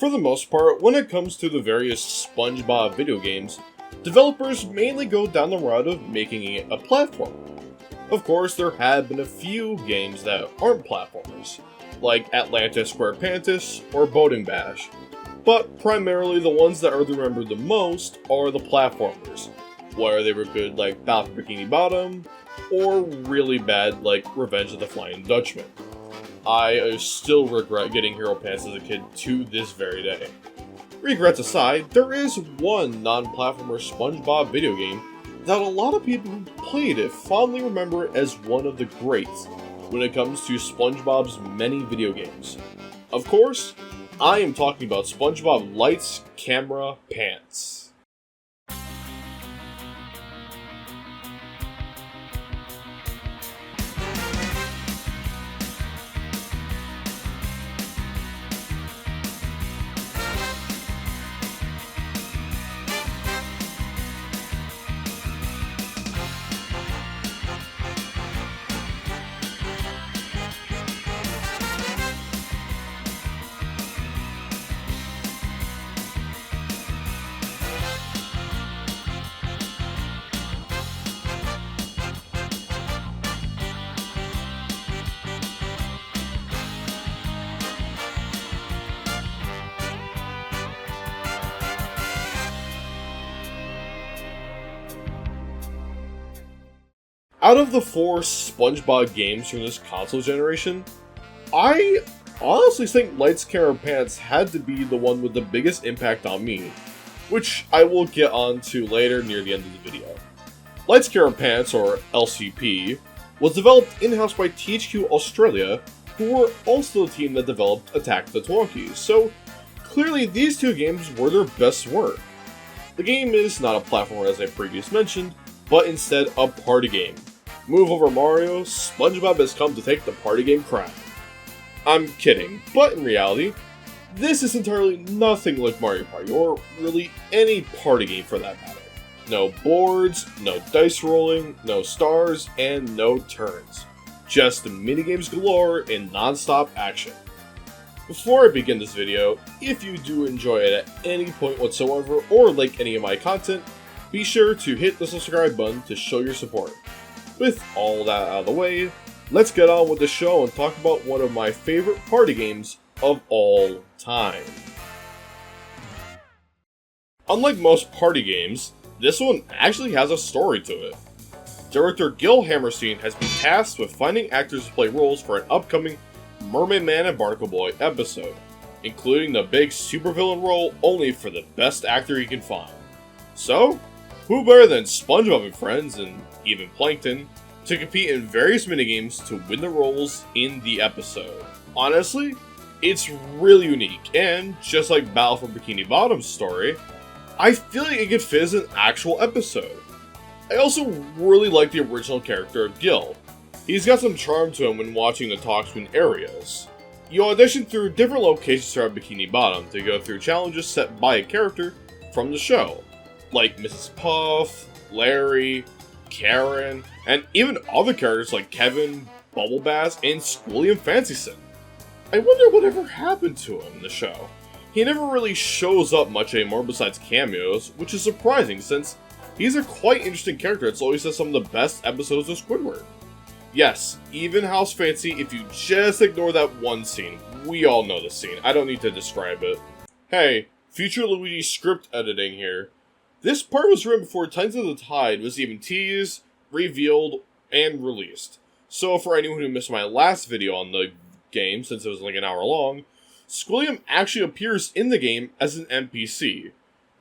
For the most part, when it comes to the various Spongebob video games, developers mainly go down the route of making it a platform. Of course, there have been a few games that aren't platformers, like Atlantis SquarePantis or Boating Bash, but primarily the ones that are remembered the most are the platformers, whether they were good like Battle for Bikini Bottom, or really bad like Revenge of the Flying Dutchman. I still regret getting Hero Pants as a kid to this very day. Regrets aside, there is one non-platformer SpongeBob video game that a lot of people who played it fondly remember as one of the greats when it comes to SpongeBob's many video games. Of course, I am talking about SpongeBob Lights, Camera, Pants. Out of the 4 SpongeBob games from this console generation, I honestly think Lights, Camera, Pants had to be the one with the biggest impact on me, which I will get onto later near the end of the video. Lights, Camera, Pants, or LCP, was developed in-house by THQ Australia, who were also the team that developed Attack the Twonkies, so clearly these 2 games were their best work. The game is not a platformer as I previously mentioned, but instead a party game. Move over Mario, SpongeBob has come to take the party game crown. I'm kidding, but in reality, this is entirely nothing like Mario Party, or really any party game for that matter. No boards, no dice rolling, no stars, and no turns. Just minigames galore and non-stop action. Before I begin this video, if you do enjoy it at any point whatsoever, or like any of my content, be sure to hit the subscribe button to show your support. With all that out of the way, let's get on with the show and talk about one of my favorite party games of all time. Unlike most party games, this one actually has a story to it. Director Gil Hammerstein has been tasked with finding actors to play roles for an upcoming Mermaid Man and Barnacle Boy episode, including the big supervillain role only for the best actor he can find. So, who better than SpongeBob and friends, and even Plankton, to compete in various minigames to win the roles in the episode? Honestly, it's really unique, and just like Battle for Bikini Bottom's story, I feel like it could fit as an actual episode. I also really like the original character of Gil. He's got some charm to him when watching the talk between areas. You audition through different locations throughout Bikini Bottom to go through challenges set by a character from the show, like Mrs. Puff, Larry, Karen, and even other characters like Kevin, Bubble Bass, and Squilliam Fancyson. I wonder whatever happened to him in the show. He never really shows up much anymore besides cameos, which is surprising since he's a quite interesting character that's always has some of the best episodes of Squidward. Yes, even House Fancy, if you just ignore that one scene. We all know the scene, I don't need to describe it. Hey, future Luigi script editing here. This part was written before Titans of the Tide was even teased, revealed, and released. So for anyone who missed my last video on the game, since it was like an hour long, Squilliam actually appears in the game as an NPC.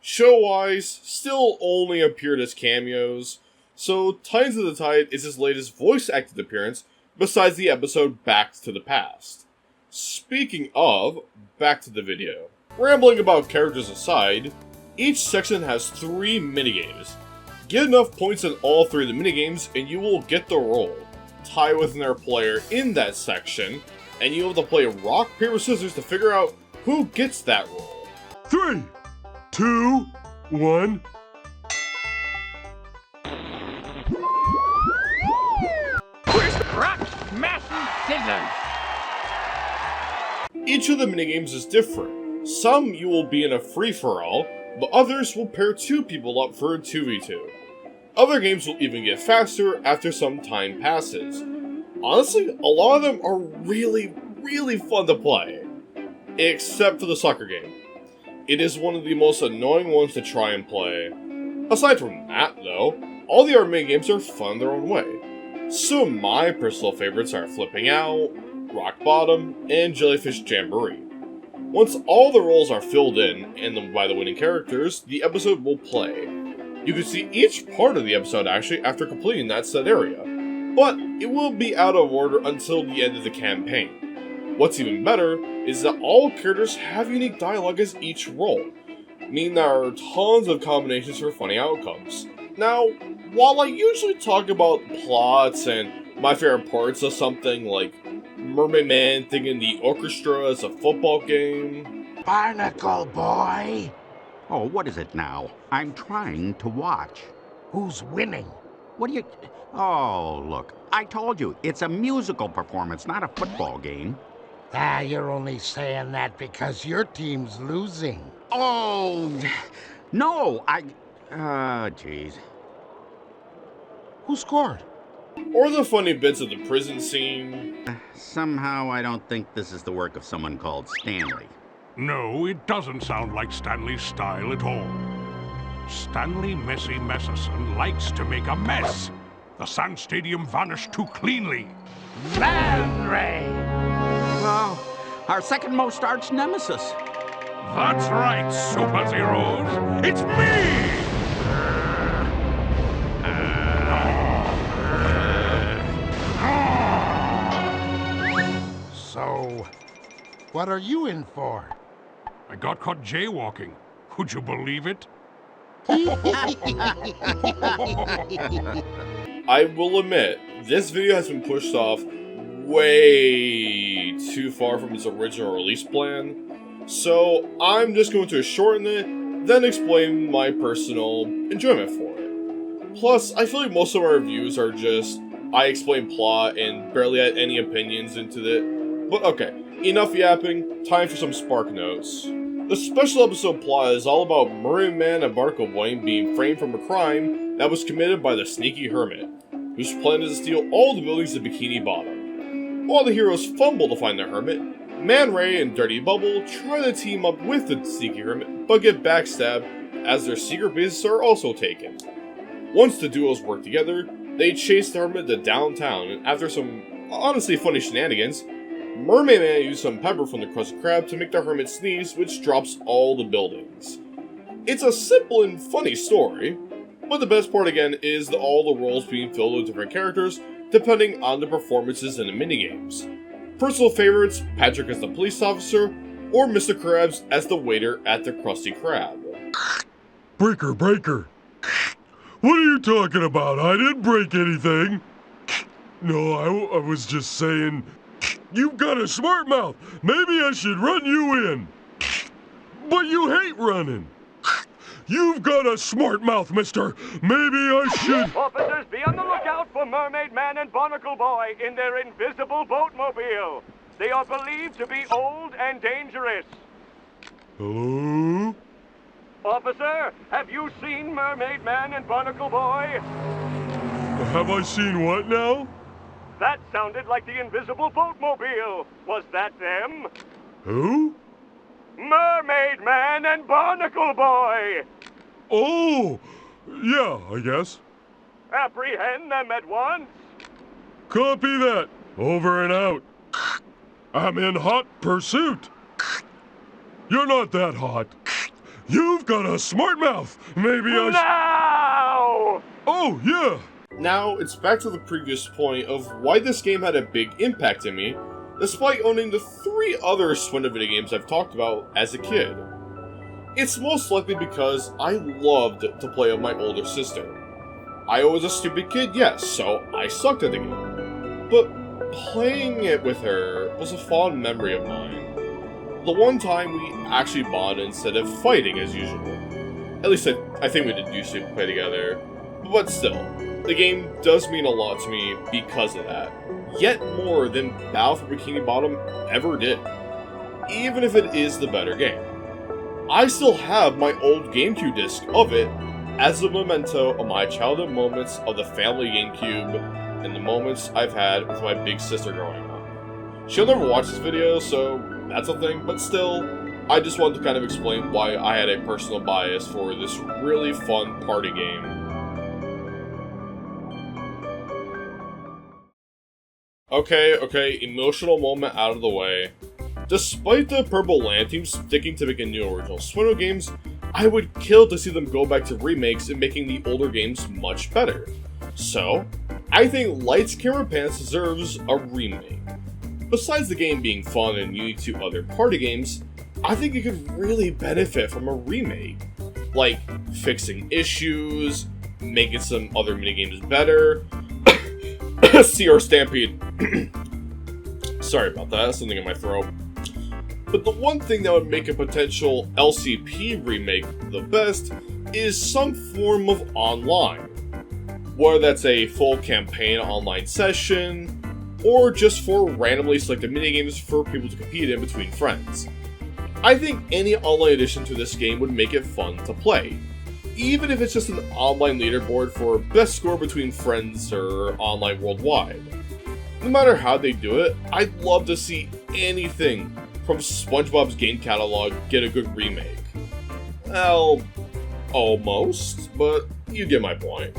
Show-wise, still only appeared as cameos, so Titans of the Tide is his latest voice-acted appearance besides the episode Back to the Past. Speaking of, back to the video. Rambling about characters aside, each section has 3 minigames. Get enough points in all 3 of the minigames and you will get the role. Tie with another player in that section, and you'll have to play rock, paper, scissors to figure out who gets that role. 3, 2, 1. Rock, smash, and scissors. Each of the minigames is different, Some you will be in a free-for-all, but others will pair 2 people up for a 2v2. Other games will even get faster after some time passes. Honestly, a lot of them are really fun to play. Except for the soccer game. It is one of the most annoying ones to try and play. Aside from that, though, all the arcade games are fun in their own way. Some of my personal favorites are Flipping Out, Rock Bottom, and Jellyfish Jamboree. Once all the roles are filled in, and by the winning characters, the episode will play. You can see each part of the episode actually after completing that set area, but it will be out of order until the end of the campaign. What's even better is that all characters have unique dialogue as each role, meaning there are tons of combinations for funny outcomes. Now, while I usually talk about plots and my favorite parts of something like Mermaid Man thinking the orchestra is a football game, Barnacle Boy! Oh, what is it now? I'm trying to watch. Who's winning? What do you... Oh, look. I told you, it's a musical performance, not a football game. Ah, you're only saying that because your team's losing. Oh, no, jeez. Who scored? or the funny bits of the prison scene. Somehow I don't think this is the work of someone called Stanley. No, it doesn't sound like Stanley's style at all. Stanley Messy Messerson likes to make a mess. The Sand Stadium vanished too cleanly. Man Ray! Well, our second most arch nemesis. That's right, superheroes. It's me! So, what are you in for? I got caught jaywalking. Would you believe it? I will admit, this video has been pushed off way too far from its original release plan, so I'm just going to shorten it, then explain my personal enjoyment for it. Plus, I feel like most of our reviews are just, I explain plot and barely add any opinions into it. But okay, enough yapping, time for some spark notes. The special episode plot is all about Mermaid Man and Barnacle Boy being framed from a crime that was committed by the Sneaky Hermit, whose plan is to steal all the buildings in Bikini Bottom. While the heroes fumble to find the Hermit, Man Ray and Dirty Bubble try to team up with the Sneaky Hermit, but get backstabbed as their secret bases are also taken. Once the duos work together, they chase the Hermit to downtown, and after some honestly funny shenanigans, Mermaid Man uses some pepper from the Krusty Krab to make the Hermit sneeze, which drops all the buildings. It's a simple and funny story, but the best part again is all the roles being filled with different characters depending on the performances in the minigames. Personal favorites, Patrick as the police officer, or Mr. Krabs as the waiter at the Krusty Krab. Breaker. What are you talking about? I didn't break anything. No, I was just saying... You've got a smart mouth. Maybe I should run you in. But you hate running. You've got a smart mouth, mister. Maybe I should... Officers, be on the lookout for Mermaid Man and Barnacle Boy in their invisible boatmobile. They are believed to be old and dangerous. Hello? Officer, have you seen Mermaid Man and Barnacle Boy? Have I seen what now? That sounded like the invisible boatmobile. Was that them? Who? Mermaid Man and Barnacle Boy! Oh, yeah, I guess. Apprehend them at once. Copy that. Over and out. I'm in hot pursuit. You're not that hot. You've got a smart mouth. Maybe I Now! Oh, yeah. Now, it's back to the previous point of why this game had a big impact on me, despite owning the 3 other Swindle video games I've talked about as a kid. It's most likely because I loved to play with my older sister. I was a stupid kid, yes, so I sucked at the game. But playing it with her was a fond memory of mine. The one time we actually bonded instead of fighting as usual. At least I think we did usually play together. But still, the game does mean a lot to me because of that. Yet more than Battle for Bikini Bottom ever did. Even if it is the better game. I still have my old GameCube disc of it as a memento of my childhood moments of the family GameCube and the moments I've had with my big sister growing up. She'll never watch this video, so that's a thing, but still, I just wanted to kind of explain why I had a personal bias for this really fun party game. Okay, emotional moment out of the way. Despite the Purple Land team sticking to making new original Spongebob games, I would kill to see them go back to remakes and making the older games much better. So, I think Lights Camera Pants deserves a remake. Besides the game being fun and unique to other party games, I think it could really benefit from a remake. Like, fixing issues, making some other minigames better. CR Stampede. Sorry about that, something in my throat. But the one thing that would make a potential LCP remake the best is some form of online. Whether that's a full campaign online session, or just for randomly selected minigames for people to compete in between friends. I think any online addition to this game would make it fun to play, even if it's just an online leaderboard for best score between friends or online worldwide. No matter how they do it, I'd love to see anything from SpongeBob's game catalog get a good remake. Well, almost, but you get my point.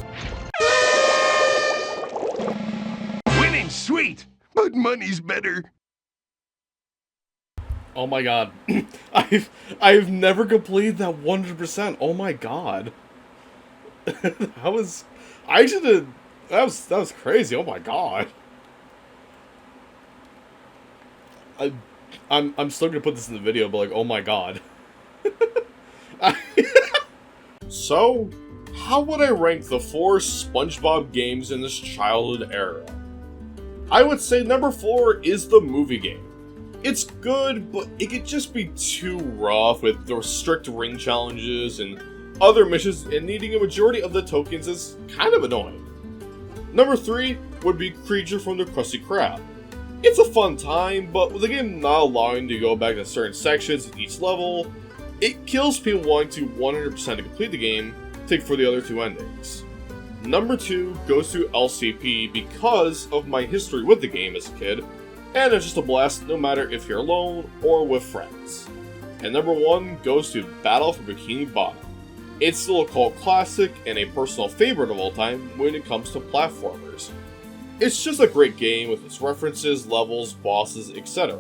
Winning's sweet, but money's better. Oh my god. I've never completed that 100%. Oh my god. That was crazy. Oh my god. I'm still gonna put this in the video, but like, oh my god. So, how would I rank the 4 SpongeBob games in this childhood era? I would say number 4 is the movie game. It's good, but it could just be too rough with the strict ring challenges and other missions, and needing a majority of the tokens is kind of annoying. Number 3 would be Creature from the Krusty Krab. It's a fun time, but with the game not allowing to go back to certain sections in each level, it kills people wanting to 100% complete the game, take for the other 2 endings. Number 2 goes to LCP because of my history with the game as a kid, and it's just a blast no matter if you're alone or with friends. And number 1 goes to Battle for Bikini Bottom. It's still a cult classic and a personal favorite of all time when it comes to platformers. It's just a great game with its references, levels, bosses, etc.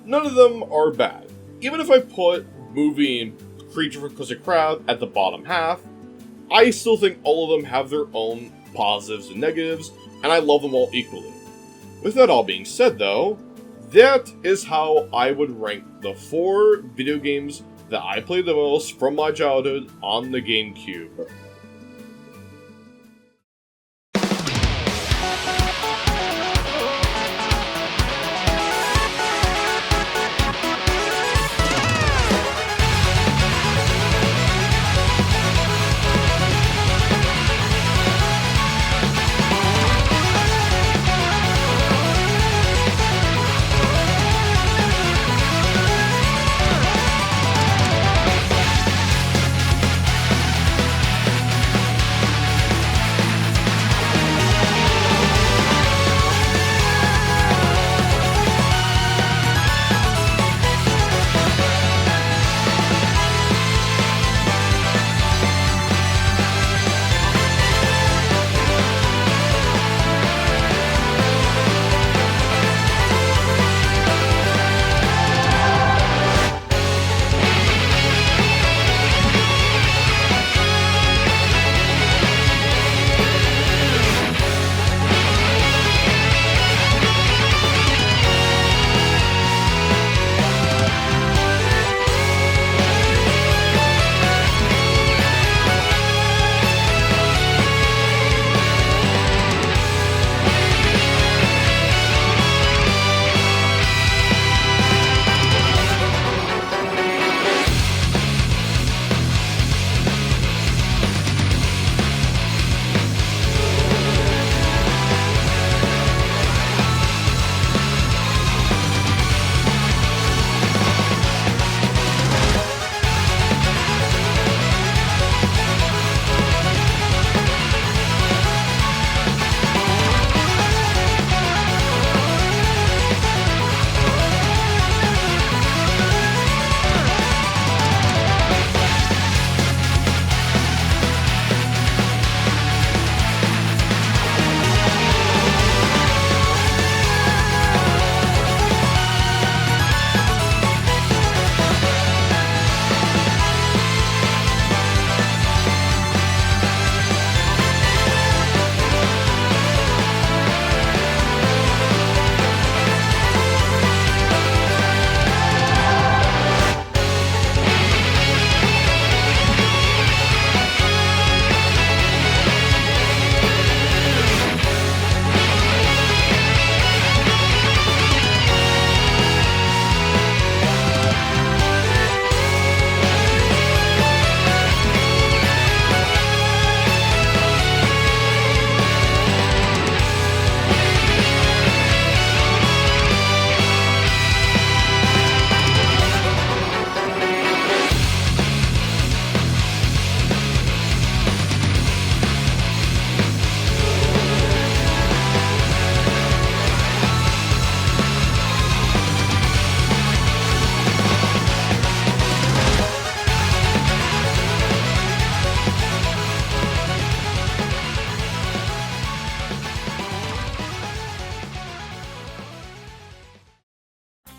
None of them are bad. Even if I put Movie and Creature from Krusty Krab at the bottom half, I still think all of them have their own positives and negatives, and I love them all equally. With that all being said though, that is how I would rank the 4 video games that I played the most from my childhood on the GameCube.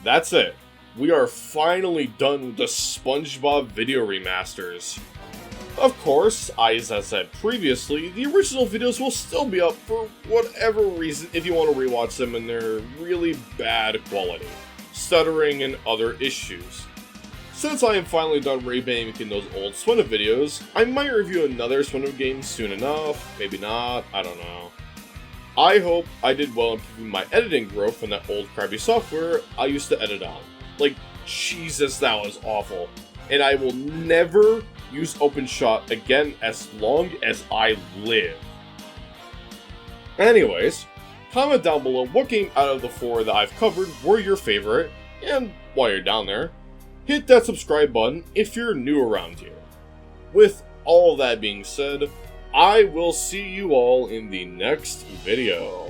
that's it. We are finally done with the Spongebob video remasters. Of course, as I said previously, the original videos will still be up for whatever reason if you want to rewatch them in their really bad quality, stuttering, and other issues. Since I am finally done remaking those old Swin'em videos, I might review another Swin'em game soon enough, maybe not, I don't know. I hope I did well improving my editing growth from that old crappy software I used to edit on. Like, Jesus, that was awful. And I will never use OpenShot again as long as I live. Anyways, comment down below what game out of the 4 that I've covered were your favorite, and while you're down there, hit that subscribe button if you're new around here. With all that being said, I will see you all in the next video.